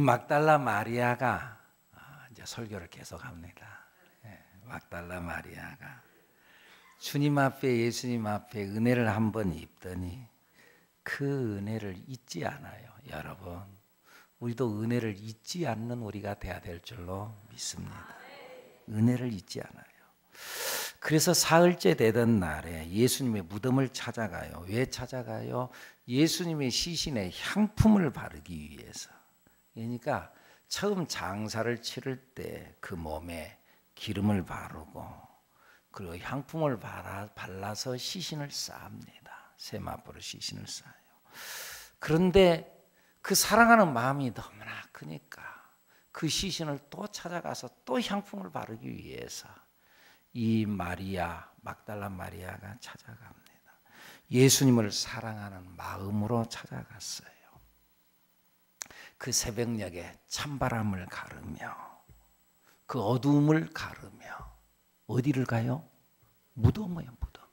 막달라 마리아가 이제 설교를 계속합니다. 막달라 마리아가 주님 앞에, 예수님 앞에 은혜를 한번 입더니 그 은혜를 잊지 않아요. 여러분, 우리도 은혜를 잊지 않는 우리가 돼야 될 줄로 믿습니다. 은혜를 잊지 않아요. 그래서 사흘째 되던 날에 예수님의 무덤을 찾아가요. 왜 찾아가요? 예수님의 시신에 향품을 바르기 위해서. 그러니까 처음 장사를 치를 때 그 몸에 기름을 바르고 그리고 향품을 발라서 시신을 쌉니다. 세마포로 시신을 싸요. 그런데 그 사랑하는 마음이 너무나 크니까 그 시신을 또 찾아가서 또 향품을 바르기 위해서 이 마리아, 막달라 마리아가 찾아갑니다. 예수님을 사랑하는 마음으로 찾아갔어요. 그 새벽녘에 찬바람을 가르며 그 어두움을 가르며 어디를 가요? 무덤이에요, 무덤.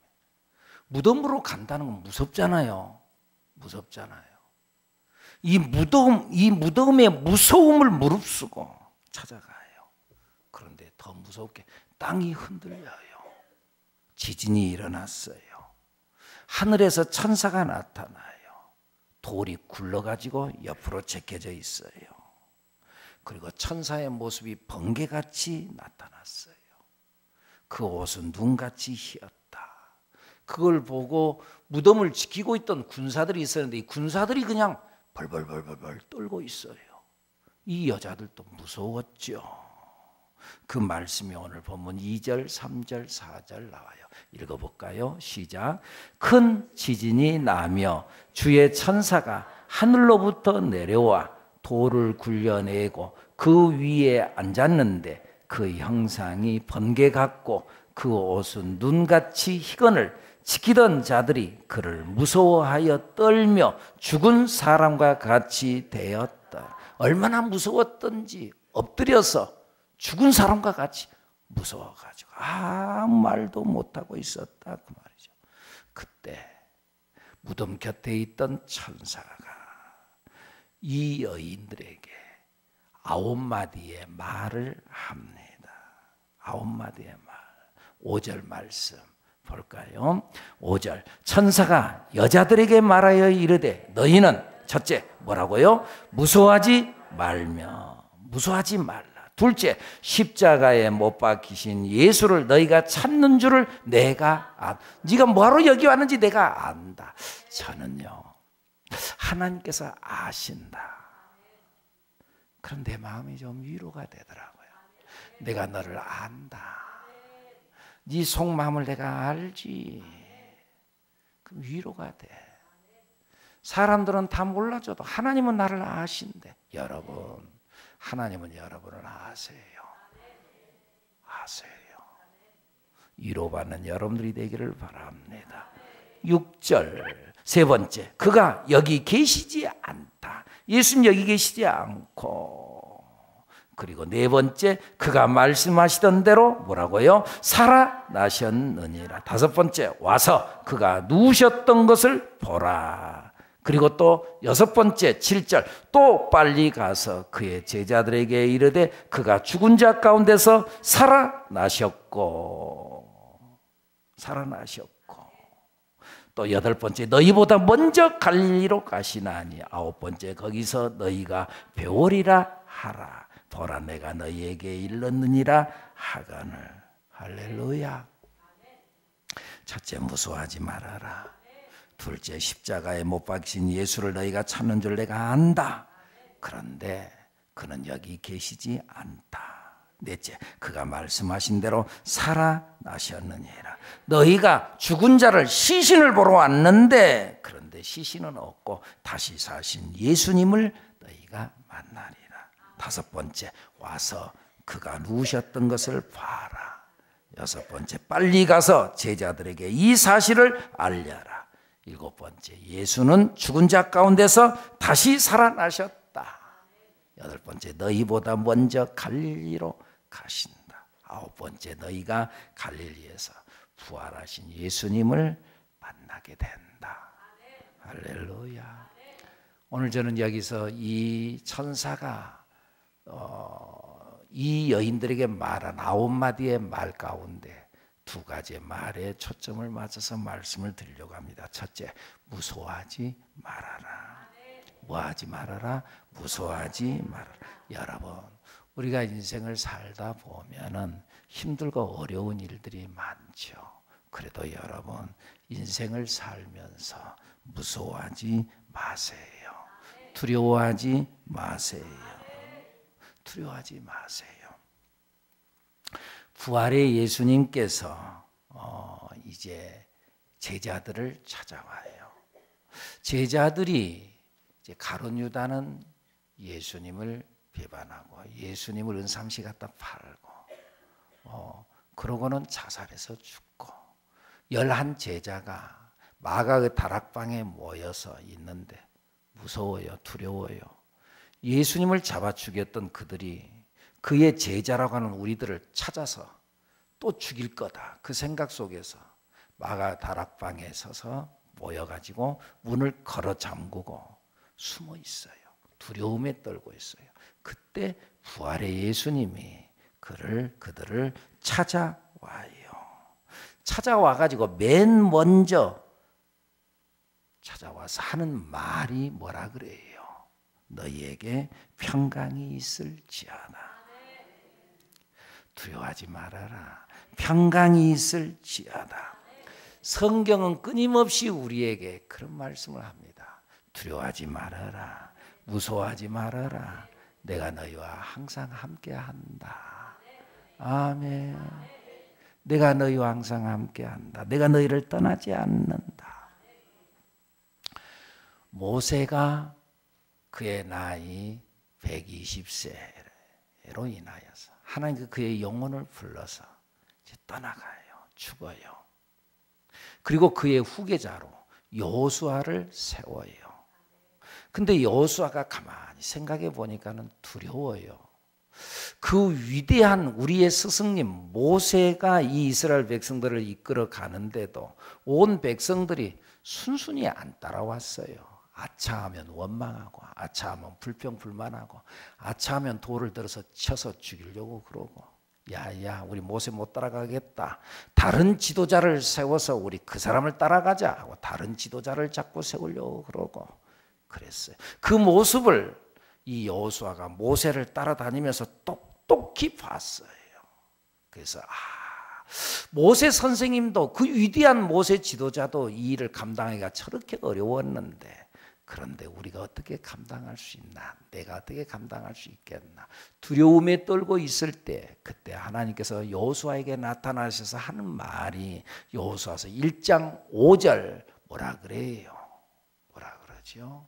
무덤으로 간다는 건 무섭잖아요. 무섭잖아요. 이 무덤의 무서움을 무릅쓰고 찾아가요. 그런데 더 무섭게 땅이 흔들려요. 지진이 일어났어요. 하늘에서 천사가 나타나요. 돌이 굴러가지고 옆으로 제껴져 있어요. 그리고 천사의 모습이 번개같이 나타났어요. 그 옷은 눈같이 희었다. 그걸 보고 무덤을 지키고 있던 군사들이 있었는데 이 군사들이 그냥 벌벌벌벌 떨고 있어요. 이 여자들도 무서웠죠. 그 말씀이 오늘 본문 2절, 3절, 4절 나와요. 읽어볼까요? 시작. 큰 지진이 나며 주의 천사가 하늘로부터 내려와 돌을 굴려내고 그 위에 앉았는데 그 형상이 번개 같고 그 옷은 눈같이 희건을 지키던 자들이 그를 무서워하여 떨며 죽은 사람과 같이 되었다. 얼마나 무서웠던지 엎드려서 죽은 사람과 같이 무서워가지고 아무 말도 못하고 있었다 그 말이죠. 그때 무덤 곁에 있던 천사가 이 여인들에게 9마디의 말을 합니다. 9마디의 말. 5절 말씀 볼까요? 5절. 천사가 여자들에게 말하여 이르되 너희는 첫째 뭐라고요? 무서워하지 말며 무서워하지 말라. 둘째, 십자가에 못 박히신 예수를 너희가 찾는 줄을 내가 네가 뭐하러 여기 왔는지 내가 안다. 저는요 하나님께서 아신다. 그럼 내 마음이 좀 위로가 되더라고요. 내가 너를 안다. 네 속마음을 내가 알지. 그럼 위로가 돼. 사람들은 다 몰라줘도 하나님은 나를 아신대. 여러분, 하나님은 여러분을 아세요. 아세요. 위로받는 여러분들이 되기를 바랍니다. 6절 세 번째, 그가 여기 계시지 않다. 예수님 여기 계시지 않고. 그리고 네 번째, 그가 말씀하시던 대로 뭐라고요? 살아나셨느니라. 다섯 번째, 와서 그가 누우셨던 것을 보라. 그리고 또 여섯 번째 7절, 또 빨리 가서 그의 제자들에게 이르되 그가 죽은 자 가운데서 살아나셨고. 또 여덟 번째, 너희보다 먼저 갈릴리로 가시나니. 아홉 번째, 거기서 너희가 배우리라 하라. 보라, 내가 너희에게 일렀느니라 하거늘. 할렐루야. 첫째, 무서워하지 말아라. 둘째, 십자가에 못 박히신 예수를 너희가 찾는 줄 내가 안다. 그런데 그는 여기 계시지 않다. 넷째, 그가 말씀하신 대로 살아나셨느니라. 너희가 죽은 자를 시신을 보러 왔는데 그런데 시신은 없고 다시 사신 예수님을 너희가 만나리라. 다섯 번째, 와서 그가 누우셨던 것을 봐라. 여섯 번째, 빨리 가서 제자들에게 이 사실을 알려라. 일곱 번째, 예수는 죽은 자 가운데서 다시 살아나셨다. 여덟 번째, 너희보다 먼저 갈릴리로 가신다. 아홉 번째, 너희가 갈릴리에서 부활하신 예수님을 만나게 된다. 할렐루야. 오늘 저는 여기서 이 천사가 이 여인들에게 말한 9마디의 말 가운데 2가지의 말에 초점을 맞춰서 말씀을 드리려고 합니다. 첫째, 무서워하지 말아라. 뭐하지 말아라? 무서워하지 말아라. 여러분, 우리가 인생을 살다 보면은 힘들고 어려운 일들이 많죠. 그래도 여러분, 인생을 살면서 무서워하지 마세요. 두려워하지 마세요. 두려워하지 마세요. 부활의 예수님께서 이제 제자들을 찾아와요. 제자들이 이제 가룟 유다는 예수님을 배반하고 예수님을 은삼시 갖다 팔고 그러고는 자살해서 죽고 11 제자가 마가 그 다락방에 모여서 있는데 무서워요. 두려워요. 예수님을 잡아 죽였던 그들이 그의 제자라고 하는 우리들을 찾아서 또 죽일 거다. 그 생각 속에서 마가 다락방에 서서 모여가지고 문을 걸어 잠그고 숨어 있어요. 두려움에 떨고 있어요. 그때 부활의 예수님이 그들을 찾아와요. 찾아와가지고 맨 먼저 찾아와서 하는 말이 뭐라 그래요? 너희에게 평강이 있을지어다. 두려워하지 말아라. 평강이 있을지어다. 성경은 끊임없이 우리에게 그런 말씀을 합니다. 두려워하지 말아라. 무서워하지 말아라. 내가 너희와 항상 함께한다. 아멘. 내가 너희와 항상 함께한다. 내가 너희를 떠나지 않는다. 모세가 그의 나이 120세로 인하여서 하나님께서 그의 영혼을 불러서 이제 떠나가요. 죽어요. 그리고 그의 후계자로 여호수아를 세워요. 근데 여호수아가 가만히 생각해 보니까는 두려워요. 그 위대한 우리의 스승님 모세가 이 이스라엘 백성들을 이끌어 가는데도 온 백성들이 순순히 안 따라왔어요. 아차하면 원망하고 아차하면 불평불만하고 아차하면 돌을 들어서 쳐서 죽이려고 그러고 야야 우리 모세 못 따라가겠다. 다른 지도자를 세워서 우리 그 사람을 따라가자 하고 다른 지도자를 자꾸 세우려고 그러고 그랬어요. 그 모습을 이 여호수아가 모세를 따라다니면서 똑똑히 봤어요. 그래서 모세 선생님도 그 위대한 모세 지도자도 이 일을 감당하기가 저렇게 어려웠는데 그런데 우리가 어떻게 감당할 수 있나? 내가 어떻게 감당할 수 있겠나? 두려움에 떨고 있을 때 그때 하나님께서 여호수아에게 나타나셔서 하는 말이 여호수아서 1장 5절 뭐라 그래요? 뭐라 그러죠?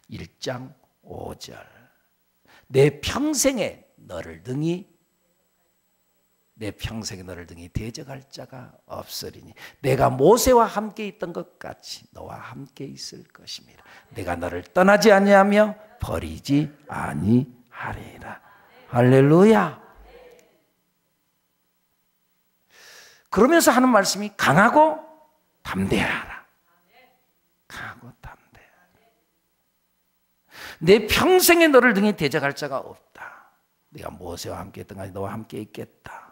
1장 5절 내 평생에 너를 등이 대적할 자가 없으리니 내가 모세와 함께 있던 것 같이 너와 함께 있을 것입니다. 내가 너를 떠나지 아니하며 버리지 아니하리라. 할렐루야. 그러면서 하는 말씀이 강하고 담대하라. 강하고 담대하라. 내 평생에 너를 등에 대적할 자가 없다. 내가 모세와 함께 있던 것이 너와 함께 있겠다.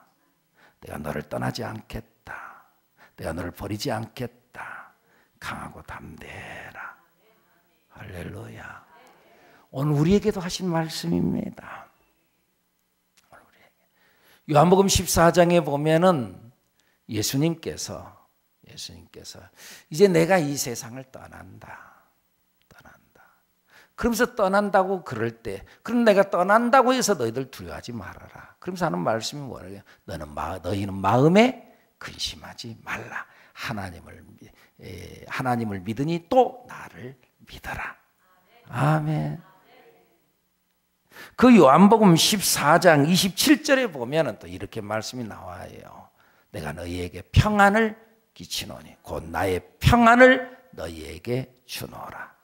내가 너를 떠나지 않겠다. 내가 너를 버리지 않겠다. 강하고 담대해라. 할렐루야. 오늘 우리에게도 하신 말씀입니다. 요한복음 14장에 보면은 예수님께서 이제 내가 이 세상을 떠난다. 그러면서 떠난다고 그럴 때 그럼 내가 떠난다고 해서 너희들 두려워하지 말아라. 그러면서 하는 말씀이 뭐래요? 너희는 마음에 근심하지 말라. 하나님을 믿으니 또 나를 믿어라. 아멘. 그 요한복음 14장 27절에 보면은 또 이렇게 말씀이 나와요. 내가 너희에게 평안을 끼치노니 곧 나의 평안을 너희에게 주노라.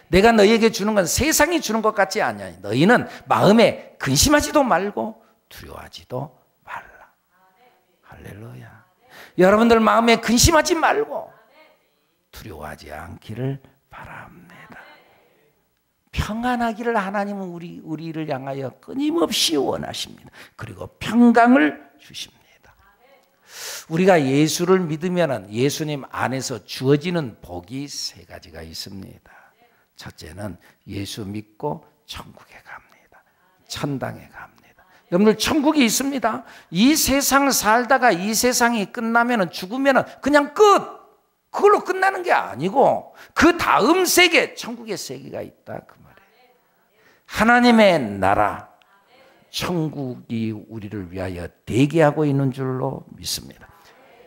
내가 너희에게 주는 건 세상이 주는 것 같지 않냐. 너희는 마음에 근심하지도 말고 두려워하지도 말라. 할렐루야. 여러분들 마음에 근심하지 말고 두려워하지 않기를 바랍니다. 평안하기를 하나님은 우리를 향하여 끊임없이 원하십니다. 그리고 평강을 주십니다. 우리가 예수를 믿으면 예수님 안에서 주어지는 복이 세 가지가 있습니다. 첫째는 예수 믿고 천국에 갑니다. 천당에 갑니다. 여러분들 천국이 있습니다. 이 세상을 살다가 이 세상이 끝나면 죽으면 그냥 끝. 그걸로 끝나는 게 아니고 그 다음 세계, 천국의 세계가 있다 그 말이에요. 하나님의 나라, 천국이 우리를 위하여 대기하고 있는 줄로 믿습니다.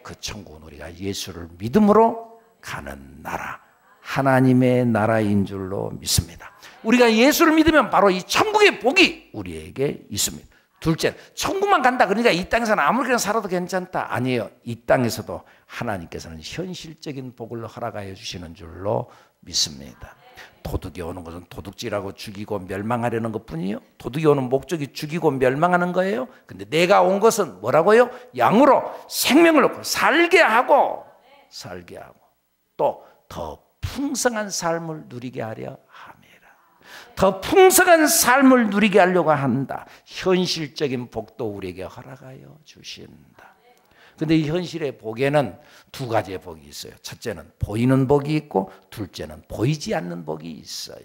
그 천국은 우리가 예수를 믿음으로 가는 나라, 하나님의 나라인 줄로 믿습니다. 우리가 예수를 믿으면 바로 이 천국의 복이 우리에게 있습니다. 둘째, 천국만 간다 그러니까 이 땅에서는 아무렇게나 살아도 괜찮다. 아니에요. 이 땅에서도 하나님께서는 현실적인 복을 허락하여 주시는 줄로 믿습니다. 도둑이 오는 것은 도둑질하고 죽이고 멸망하려는 것뿐이에요. 도둑이 오는 목적이 죽이고 멸망하는 거예요. 근데 내가 온 것은 뭐라고요? 양으로 생명을 얻고 살게 하고 또 더 풍성한 삶을 누리게 하려 합니다. 더 풍성한 삶을 누리게 하려고 한다. 현실적인 복도 우리에게 허락하여 주신다. 근데 이 현실의 복에는 두 가지의 복이 있어요. 첫째는 보이는 복이 있고 둘째는 보이지 않는 복이 있어요.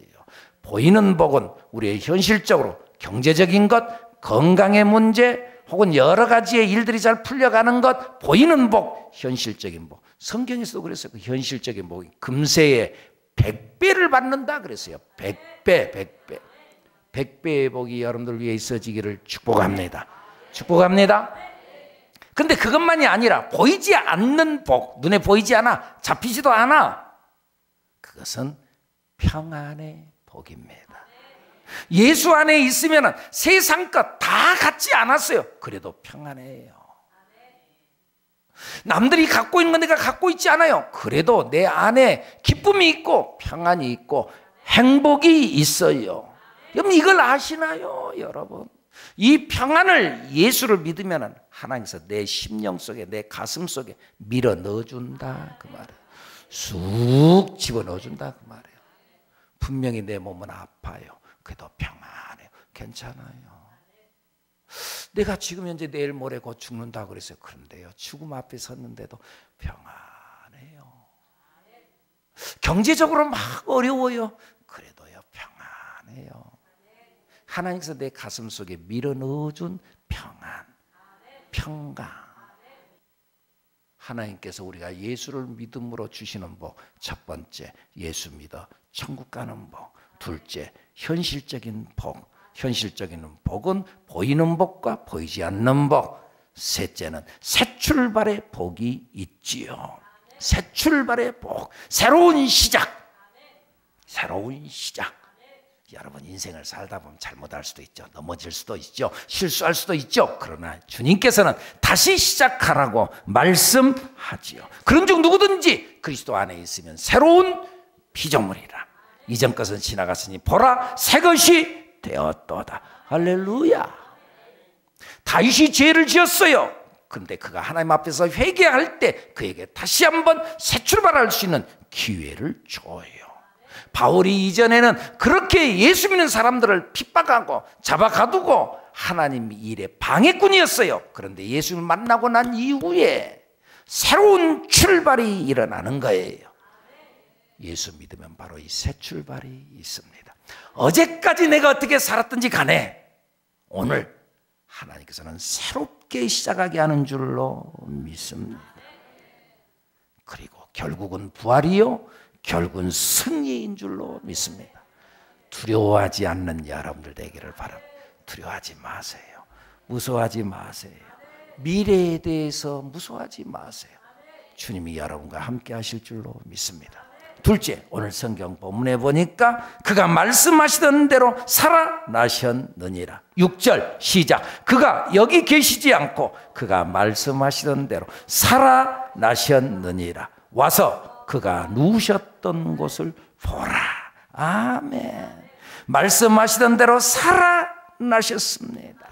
보이는 복은 우리의 현실적으로 경제적인 것, 건강의 문제 혹은 여러 가지의 일들이 잘 풀려가는 것, 보이는 복, 현실적인 복. 성경에서도 그랬어요. 그 현실적인 복이 금세에 100배를 받는다 그랬어요. 100배. 100배의 복이 여러분들 위해 있어지기를 축복합니다. 축복합니다. 근데 그것만이 아니라 보이지 않는 복, 눈에 보이지 않아, 잡히지도 않아. 그것은 평안의 복입니다. 예수 안에 있으면 세상 것 다 갖지 않았어요. 그래도 평안해요. 남들이 갖고 있는 건 내가 갖고 있지 않아요. 그래도 내 안에 기쁨이 있고 평안이 있고 행복이 있어요. 여러분 이걸 아시나요, 여러분? 이 평안을 예수를 믿으면 하나님께서 내 심령 속에, 내 가슴 속에 밀어 넣어준다 그 말이에요. 쑥 집어넣어준다 그 말이에요. 분명히 내 몸은 아파요. 그래도 평안해요. 괜찮아요. 내가 지금 현재 내일 모레 곧 죽는다고 그랬어요. 그런데요, 죽음 앞에 섰는데도 평안해요. 경제적으로 막 어려워요. 그래도요, 평안해요. 하나님께서 내 가슴 속에 밀어 넣어준 평안, 평강. 하나님께서 우리가 예수를 믿음으로 주시는 복, 첫 번째 예수 믿어 천국 가는 복, 둘째 현실적인 복. 현실적인 복은 보이는 복과 보이지 않는 복. 셋째는 새 출발의 복이 있지요. 새 출발의 복, 새로운 시작. 새로운 시작. 여러분 인생을 살다 보면 잘못할 수도 있죠. 넘어질 수도 있죠. 실수할 수도 있죠. 그러나 주님께서는 다시 시작하라고 말씀하지요. 그런 중 누구든지 그리스도 안에 있으면 새로운 피조물이라. 이전 것은 지나갔으니 보라 새 것이 되었도다. 할렐루야. 다윗이 죄를 지었어요. 그런데 그가 하나님 앞에서 회개할 때 그에게 다시 한번 새 출발할 수 있는 기회를 줘요. 바울이 이전에는 그렇게 예수 믿는 사람들을 핍박하고 잡아가두고 하나님 일의 방해꾼이었어요. 그런데 예수를 만나고 난 이후에 새로운 출발이 일어나는 거예요. 예수 믿으면 바로 이 새 출발이 있습니다. 어제까지 내가 어떻게 살았든지 간에 오늘 하나님께서는 새롭게 시작하게 하는 줄로 믿습니다. 그리고 결국은 부활이요, 결국은 승리인 줄로 믿습니다. 두려워하지 않는 여러분들 되기를 바랍니다. 두려워하지 마세요. 무서워하지 마세요. 미래에 대해서 무서워하지 마세요. 주님이 여러분과 함께 하실 줄로 믿습니다. 둘째, 오늘 성경 본문에 보니까 그가 말씀하시던 대로 살아나셨느니라. 6절 시작. 그가 여기 계시지 않고 그가 말씀하시던 대로 살아나셨느니라. 와서 그가 누우셨던 곳을 보라. 아멘. 말씀하시던 대로 살아나셨습니다.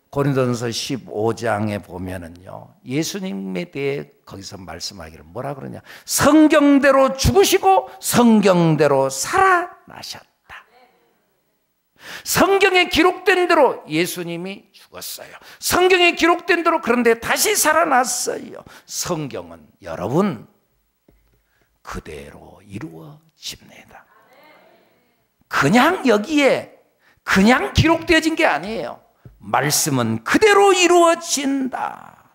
고린도전서 15장에 보면은요, 예수님에 대해 거기서 말씀하기를 뭐라 그러냐? 성경대로 죽으시고 성경대로 살아나셨다. 성경에 기록된 대로 예수님이 죽었어요. 성경에 기록된 대로 그런데 다시 살아났어요. 성경은 여러분 그대로 이루어집니다. 그냥 여기에 그냥 기록되어진 게 아니에요. 말씀은 그대로 이루어진다.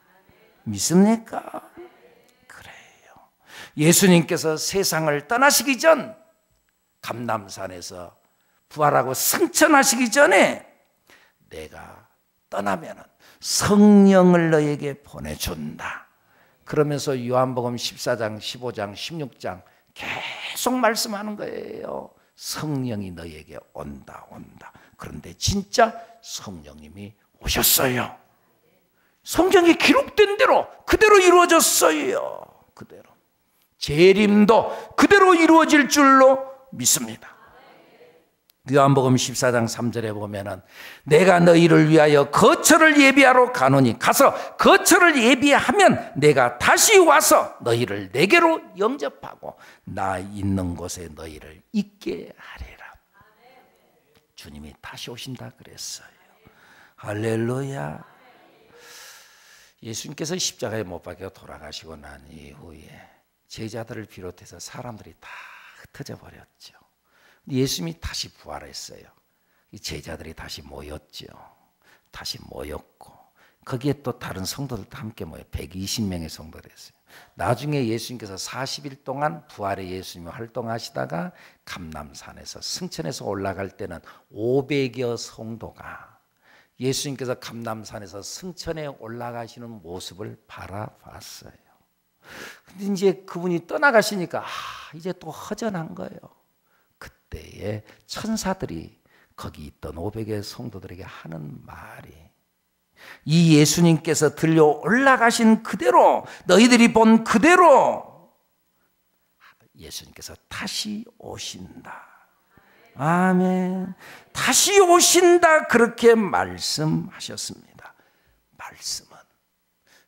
믿습니까? 그래요. 예수님께서 세상을 떠나시기 전 감람산에서 부활하고 승천하시기 전에 내가 떠나면 성령을 너에게 보내준다. 그러면서 요한복음 14장, 15장, 16장 계속 말씀하는 거예요. 성령이 너에게 온다. 그런데 진짜 성령님이 오셨어요. 성경에 기록된 대로 그대로 이루어졌어요. 그대로. 재림도 그대로 이루어질 줄로 믿습니다. 요한복음 14장 3절에 보면은 내가 너희를 위하여 거처를 예비하러 가노니 가서 거처를 예비하면 내가 다시 와서 너희를 내게로 영접하고 나 있는 곳에 너희를 있게 하리라. 주님이 다시 오신다 그랬어요. 할렐루야. 예수님께서 십자가에 못 박혀 돌아가시고 난 이후에 제자들을 비롯해서 사람들이 다 흩어져 버렸죠. 예수님이 다시 부활했어요. 제자들이 다시 모였죠. 다시 모였고 거기에 또 다른 성도들도 함께 모여 120명의 성도가 됐어요. 나중에 예수님께서 40일 동안 부활의 예수님이 활동하시다가 감람산에서 승천해서 올라갈 때는 500여 성도가 예수님께서 감람산에서 승천에 올라가시는 모습을 바라봤어요. 근데 이제 그분이 떠나가시니까 이제 또 허전한 거예요. 그때에 천사들이 거기 있던 500의 성도들에게 하는 말이 이 예수님께서 들려 올라가신 그대로 너희들이 본 그대로 예수님께서 다시 오신다. 아멘. 다시 오신다 그렇게 말씀하셨습니다. 말씀은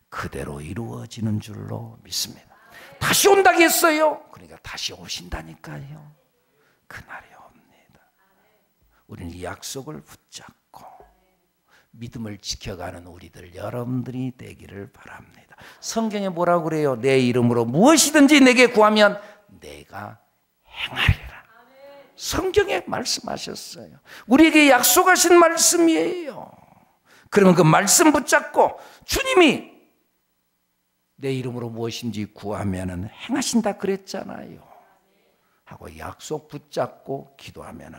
그대로 이루어지는 줄로 믿습니다. 다시 온다고 했어요. 그러니까 다시 오신다니까요. 그날이 옵니다. 우리는 이 약속을 붙잡고 믿음을 지켜가는 우리들 여러분들이 되기를 바랍니다. 성경에 뭐라고 그래요? 내 이름으로 무엇이든지 내게 구하면 내가 행하리라. 성경에 말씀하셨어요. 우리에게 약속하신 말씀이에요. 그러면 그 말씀 붙잡고 주님이 내 이름으로 무엇인지 구하면 행하신다 그랬잖아요. 하고 약속 붙잡고 기도하면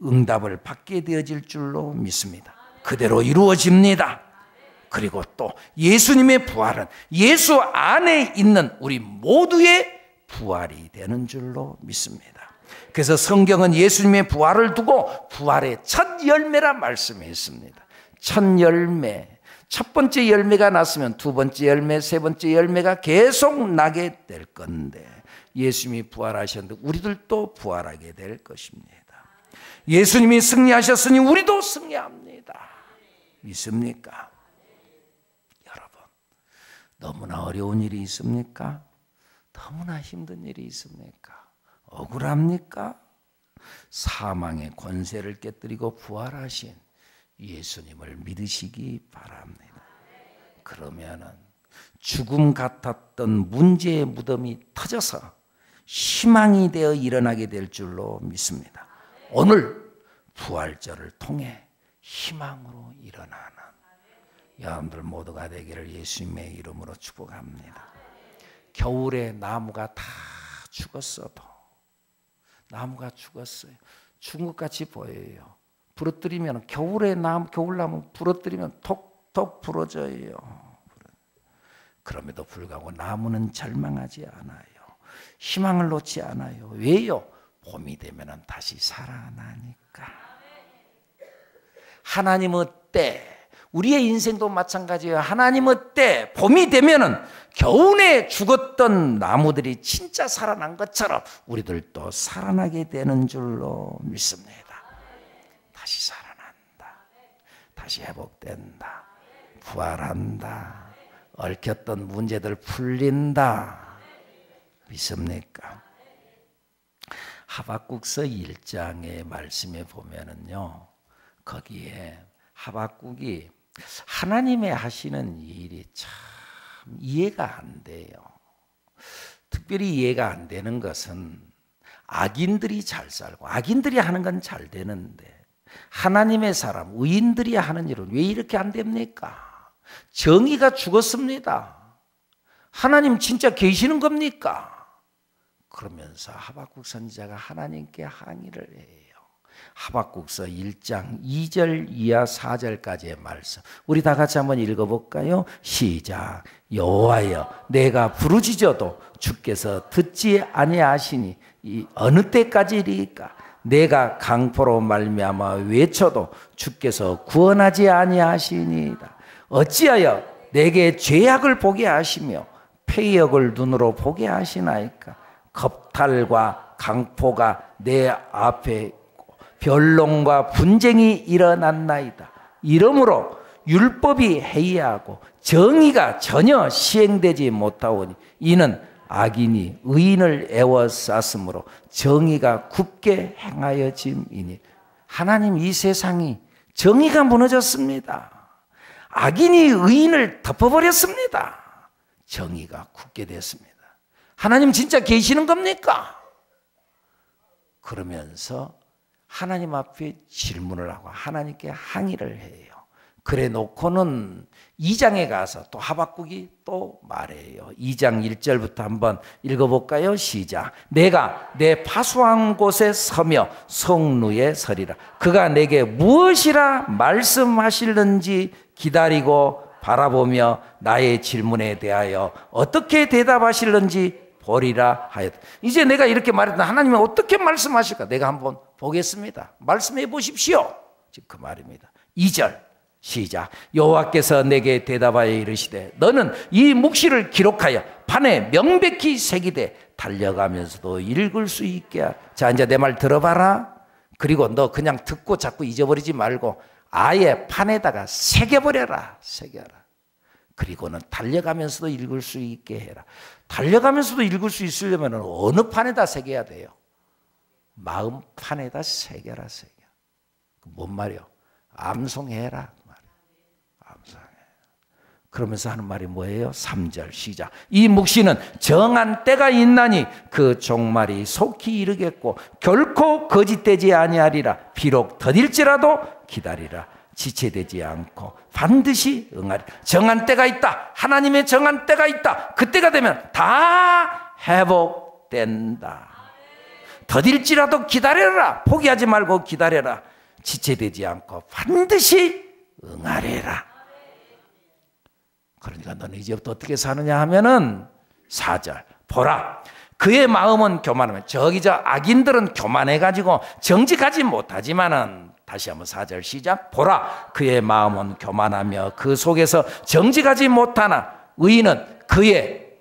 응답을 받게 되어질 줄로 믿습니다. 그대로 이루어집니다. 그리고 또 예수님의 부활은 예수 안에 있는 우리 모두의 부활이 되는 줄로 믿습니다. 그래서 성경은 예수님의 부활을 두고 부활의 첫 열매라 말씀했습니다. 첫 열매, 첫 번째 열매가 났으면 두 번째 열매, 세 번째 열매가 계속 나게 될 건데 예수님이 부활하셨는데 우리들도 부활하게 될 것입니다. 예수님이 승리하셨으니 우리도 승리합니다. 믿습니까? 여러분, 너무나 어려운 일이 있습니까? 너무나 힘든 일이 있습니까? 억울합니까? 사망의 권세를 깨뜨리고 부활하신 예수님을 믿으시기 바랍니다. 그러면은 죽음 같았던 문제의 무덤이 터져서 희망이 되어 일어나게 될 줄로 믿습니다. 오늘 부활절을 통해 희망으로 일어나는 여러분들 모두가 되기를 예수님의 이름으로 축복합니다. 겨울에 나무가 다 죽었어도 나무가 죽었어요. 죽은 것 같이 보여요. 부러뜨리면 겨울에 겨울나무 부러뜨리면 톡톡 부러져요. 그럼에도 불구하고 나무는 절망하지 않아요. 희망을 놓지 않아요. 왜요? 봄이 되면 다시 살아나니까. 하나님의 때, 우리의 인생도 마찬가지예요. 하나님의 때, 봄이 되면은 겨우내 죽었던 나무들이 진짜 살아난 것처럼 우리들도 살아나게 되는 줄로 믿습니다. 다시 살아난다. 다시 회복된다. 부활한다. 얽혔던 문제들 풀린다. 믿습니까? 하박국서 1장의 말씀에 보면은요, 거기에 하박국이 하나님의 하시는 일이 참 이해가 안 돼요. 특별히 이해가 안 되는 것은 악인들이 잘 살고 악인들이 하는 건 잘 되는데 하나님의 사람, 의인들이 하는 일은 왜 이렇게 안 됩니까? 정의가 죽었습니다. 하나님 진짜 계시는 겁니까? 그러면서 하박국 선지자가 하나님께 항의를 해요. 하박국서 1장 2절 이하 4절까지의 말씀, 우리 다 같이 한번 읽어볼까요? 시작. 여호와여, 내가 부르짖어도 주께서 듣지 아니하시니 이 어느 때까지리까? 내가 강포로 말미암아 외쳐도 주께서 구원하지 아니하시니이다. 어찌하여 내게 죄악을 보게 하시며 패역을 눈으로 보게 하시나이까? 겁탈과 강포가 내 앞에 있고 변론과 분쟁이 일어났나이다. 이러므로 율법이 해이하고 정의가 전혀 시행되지 못하오니 이는 악인이 의인을 애워쌌으므로 정의가 굳게 행하여짐이니. 하나님, 이 세상이 정의가 무너졌습니다. 악인이 의인을 덮어버렸습니다. 정의가 굳게 됐습니다. 하나님 진짜 계시는 겁니까? 그러면서 하나님 앞에 질문을 하고 하나님께 항의를 해요. 그래 놓고는 2장에 가서 또 하박국이 또 말해요. 2장 1절부터 한번 읽어볼까요? 시작. 내가 내 파수한 곳에 서며 성루에 서리라. 그가 내게 무엇이라 말씀하실는지 기다리고 바라보며 나의 질문에 대하여 어떻게 대답하실는지 보리라 하였다. 이제 내가 이렇게 말했다. 하나님이 어떻게 말씀하실까? 내가 한번 보겠습니다. 말씀해 보십시오. 지금 그 말입니다. 2절 시작. 여호와께서 내게 대답하여 이르시되 너는 이 묵시를 기록하여 판에 명백히 새기되 달려가면서도 읽을 수 있게 하라. 자, 이제 내 말 들어봐라. 그리고 너 그냥 듣고 자꾸 잊어버리지 말고 아예 판에다가 새겨버려라. 새겨라. 그리고는 달려가면서도 읽을 수 있게 해라. 달려가면서도 읽을 수 있으려면 어느 판에다 새겨야 돼요? 마음 판에다 새겨라. 새겨. 뭔 말이요? 암송해라. 암송해. 그러면서 하는 말이 뭐예요? 3절 시작. 이 묵시는 정한 때가 있나니 그 종말이 속히 이르겠고 결코 거짓되지 아니하리라. 비록 더딜지라도 기다리라. 지체되지 않고 반드시 응하리. 정한 때가 있다. 하나님의 정한 때가 있다. 그때가 되면 다 회복된다. 더딜지라도 기다려라. 포기하지 말고 기다려라. 지체되지 않고 반드시 응하리라. 그러니까 너는 이제부터 어떻게 사느냐 하면은 4절 보라. 그의 마음은 교만하면, 저기 저 악인들은 교만해가지고 정직하지 못하지만은, 다시 한번 4절 시작. 보라, 그의 마음은 교만하며 그 속에서 정직하지 못하나 의인은 그의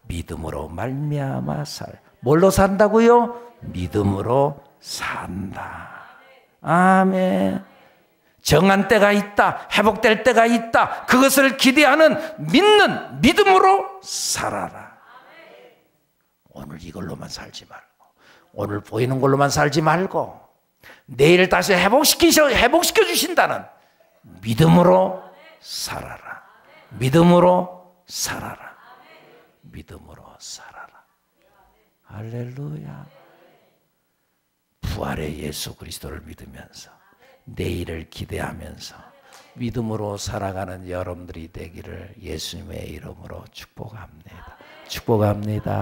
믿음으로 말미암아 살. 뭘로 산다고요? 믿음으로 산다. 아멘. 정한 때가 있다. 회복될 때가 있다. 그것을 기대하는 믿는 믿음으로 살아라. 오늘 이걸로만 살지 말고, 오늘 보이는 걸로만 살지 말고, 내일 다시 회복시켜 주신다는 믿음으로 살아라. 믿음으로 살아라. 믿음으로 살아라. 할렐루야. 부활의 예수 그리스도를 믿으면서 내일을 기대하면서 믿음으로 살아가는 여러분들이 되기를 예수님의 이름으로 축복합니다. 축복합니다.